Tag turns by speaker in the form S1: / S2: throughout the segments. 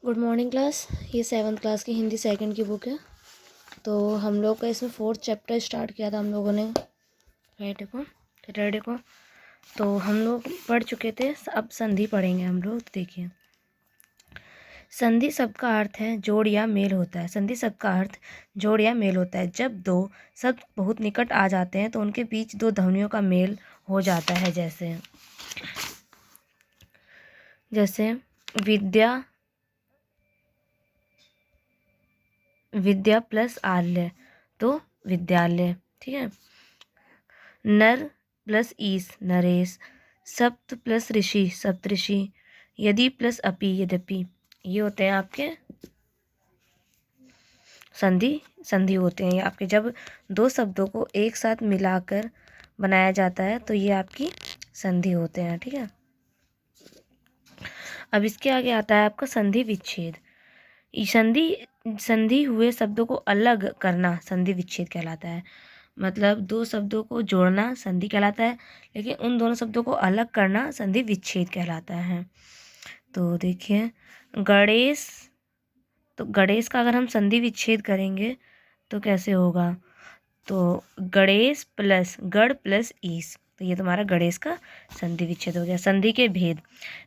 S1: Good morning class. ये 7th class की Hindi second की बुक है। तो हम लोग का इसमें 4th चैप्टर स्टार्ट किया था हम लोगों ने सैटरडे को। तो हम लोग पढ़ चुके थे, अब संधि पढ़ेंगे हम लोग। तो देखिए, संधि शब्द का अर्थ है जोड़ या मेल होता है। संधि शब्द का अर्थ जोड़ या मेल होता है। जब दो शब्द बहुत निकट आ जाते हैं तो उनके बीच दो ध्वनियों का मेल हो जाता है। जैसे विद्या, विद्या प्लस आल्य तो विद्यालय, ठीक है। नर प्लस ईस नरेश, सप्त प्लस ऋषि सप्तऋषि, यदि प्लस अपि यद्यपि। ये होते हैं आपके संधि होते हैं। ये आपके जब दो शब्दों को एक साथ मिलाकर बनाया जाता है तो ये आपकी संधि होते हैं, ठीक है। अब इसके आगे आता है आपका संधि विच्छेद। संधि हुए शब्दों को अलग करना संधि विच्छेद कहलाता है। मतलब दो शब्दों को जोड़ना संधि कहलाता है, लेकिन उन दोनों शब्दों को अलग करना संधि विच्छेद कहलाता है। तो देखिए, गणेश, तो गणेश का अगर हम संधि विच्छेद करेंगे तो कैसे होगा? तो गणेश प्लस गढ़ प्लस ईस, तो ये तुम्हारा गणेश का संधि विच्छेद हो गया। संधि के भेद,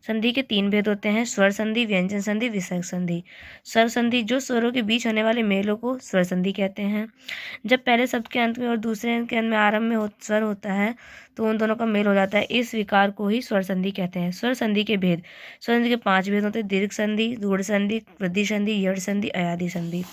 S1: संधि के 3 भेद होते हैं: स्वर संधि, व्यंजन संधि, विसर्ग संधि। स्वर संधि, जो स्वरों के बीच होने वाले मेलों को स्वर संधि कहते हैं। जब पहले शब्द के अंत में और दूसरे के अंत में आरंभ में स्वर होता है तो उन दोनों का मेल हो जाता है। इस विकार को ही स्वर संधि कहते हैं। स्वर संधि के भेद, स्वर संधि के 5 भेद होते हैं: दीर्घ संधि, रूढ़ संधि, वृद्धि संधि, यड़ संधि, अयादि संधि।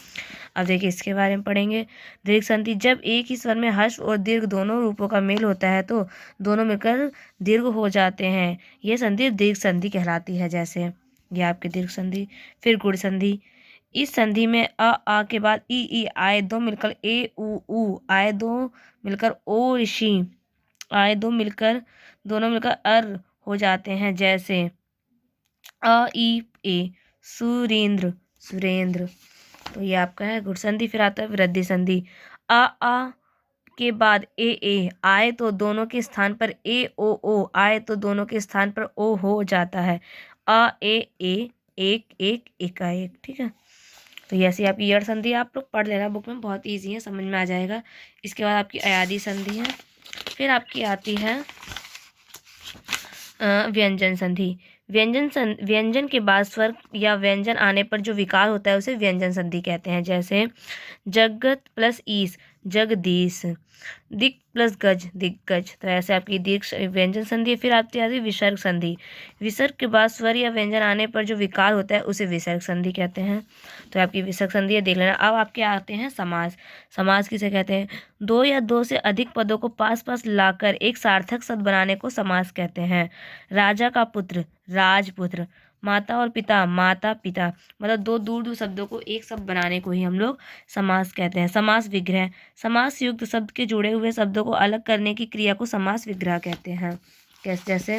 S1: अब देखिए इसके बारे में पढ़ेंगे। दीर्घ संधि, जब एक ही स्वर में हर्ष और दीर्घ दोनों रूपों का मेल होता है तो दोनों मिलकर दीर्घ हो जाते हैं। ये संधि दीर्घ संधि कहलाती है। जैसे ये आपकी दीर्घ संधि। फिर गुण संधि, इस संधि में आ के बाद ई आए दो मिलकर ए उ आए दो मिलकर ओ ऋषि आए दो मिलकर दोनों मिलकर अर हो जाते हैं। जैसे अ ई ए सुरेंद्र सुरेंद्र, तो ये आपका है गुण संधि। फिर आता है वृद्धि संधि। आ के बाद ए आए तो दोनों के स्थान पर ए ओ आए तो दोनों के स्थान पर ओ हो जाता है। आ ए एक एक एकाएक, ठीक है। तो ये ऐसी आपकी यड़ संधि आप लोग पढ़ लेना, बुक में बहुत इजी है, समझ में आ जाएगा। इसके बाद आपकी अयादि संधि है। फिर आपकी आती है व्यंजन संधि। व्यंजन के बाद स्वर या व्यंजन आने पर जो विकार होता है उसे व्यंजन संधि कहते हैं। जैसे जगत प्लस ईस जगदीश, दिक प्लस गज दिग्गज, तो ऐसे आपकी दीर्घ व्यंजन संधि है। फिर आती है विसर्ग संधि। विसर्ग के बाद स्वर या व्यंजन आने पर जो विकार होता है उसे विसर्ग संधि कहते हैं। तो आपकी विसर्ग संधि है, देख लेना। अब आपके आते हैं समास। समास किसे कहते हैं? दो या दो से अधिक पदों को पास पास लाकर एक सार्थक शब्द बनाने को समास कहते हैं। राजा का पुत्र राजपुत्र, माता और पिता माता पिता, मतलब दो दूर दूर शब्दों को एक शब्द बनाने को ही हम लोग समास कहते हैं। समास विग्रह, समास युक्त शब्द के जुड़े हुए शब्दों को अलग करने की क्रिया को समास विग्रह कहते हैं। जैसे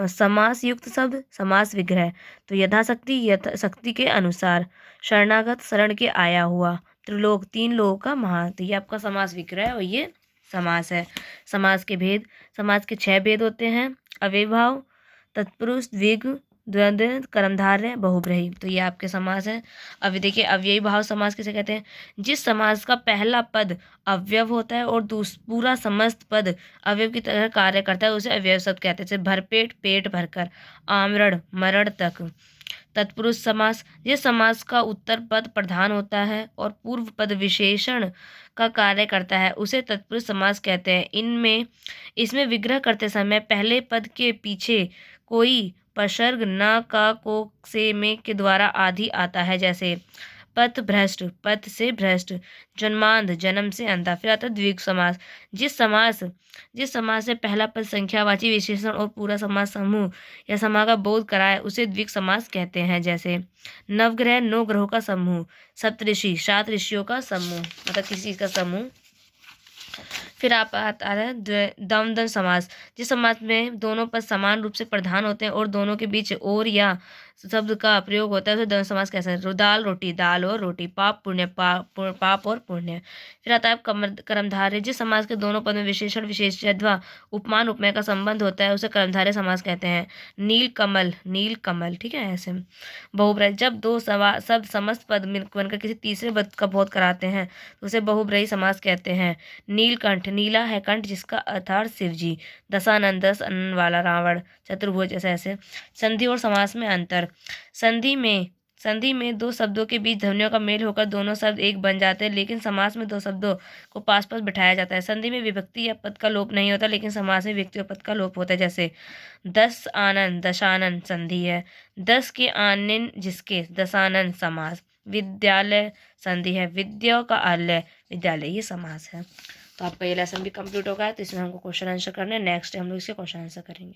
S1: समास युक्त शब्द समास विग्रह, तो यथाशक्ति यथाशक्ति के अनुसार, शरणागत शरण के आया हुआ, त्रिलोक 3 लोगों का महा, तो ये आपका समास विग्रह है और ये समास है। समास के भेद, समास के 6 भेद होते हैं: अव्ययीभाव, तत्पुरुष, द्विगु, द्वंद्व, कर्मधारय, बहुब्रीहि, तो ये आपके समास है। अब देखिए अव्ययी भाव समास किसे कहते हैं? जिस समास का पहला पद अव्यव होता है और पूरा समस्त पद अवयव की तरह कार्य करता है उसे अव्यय शब्द कहते हैं। जैसे भरपेट पेट भरकर, आमरण मरण तक। तत्पुरुष समास, जिस समास का उत्तर पद प्रधान होता है और पूर्व पद विशेषण का कार्य करता है उसे तत्पुरुष समास कहते हैं। इसमें विग्रह करते समय पहले पद के पीछे कोई उपसर्ग न का को से में के द्वारा आदि आता है। जैसे पथ भ्रष्ट पथ से भ्रष्ट, जन्मांध जन्म से अंधा। फिर आता है द्विग समास, जिस समास से पहला पद संख्यावाची विशेषण और पूरा समास समूह या समास का बोध कराए उसे द्विग समास कहते हैं। जैसे नवग्रह 9 ग्रहों का समूह, सप्तऋषि 7 ऋषियों का समूह, मतलब किसी चीज का समूह। फिर आप आता है द्वंद्व समास, जिस समास में दोनों पद समान रूप से प्रधान होते हैं और दोनों के बीच और या शब्द का प्रयोग होता है उसे द्वंद्व समास कैसे है? दाल रोटी, दाल और रोटी, पाप पुण्य, पाप और पुण्य। फिर आता है कर्मधारय। जिस समास के दोनों पद में विशेषण विशेष्य अथवा उपमान उपमेय का संबंध होता है उसे कर्मधारय समास कहते हैं। नील कमल, नील कमल, ठीक है ऐसे। बहुब्रही, जब दो शब्द समस्त पद बनकर किसी तीसरे पद का बोध कराते हैं तो उसे बहुब्रही समास कहते हैं। नीलकंठ, नीला है कंठ जिसका अर्थात शिव जी। दशानन, 10 अन्न वाला रावण। चतुर्भुज, ऐसे ऐसे। संधि और समास में अंतर। संधि में दो शब्दों के बीच ध्वनियों का मेल होकर दोनों शब्द एक बन जाते हैं, लेकिन समास में दो शब्दों को पास पास बिठाया जाता है। संधि में विभक्ति या पद का लोप नहीं होता, लेकिन समास में व्यक्ति और पद का लोप होता है। जैसे 10 आनन, दशानन संधि है। 10 के आनन जिसके, दशानन समास। विद्यालय संधि है। विद्या का आलय, विद्यालय, ये समास है। तो आपका ये लेसन भी कंप्लीट होगा, तो इसमें हमको क्वेश्चन आंसर करने हैं। नेक्स्ट हम लोग इसके क्वेश्चन आंसर करेंगे।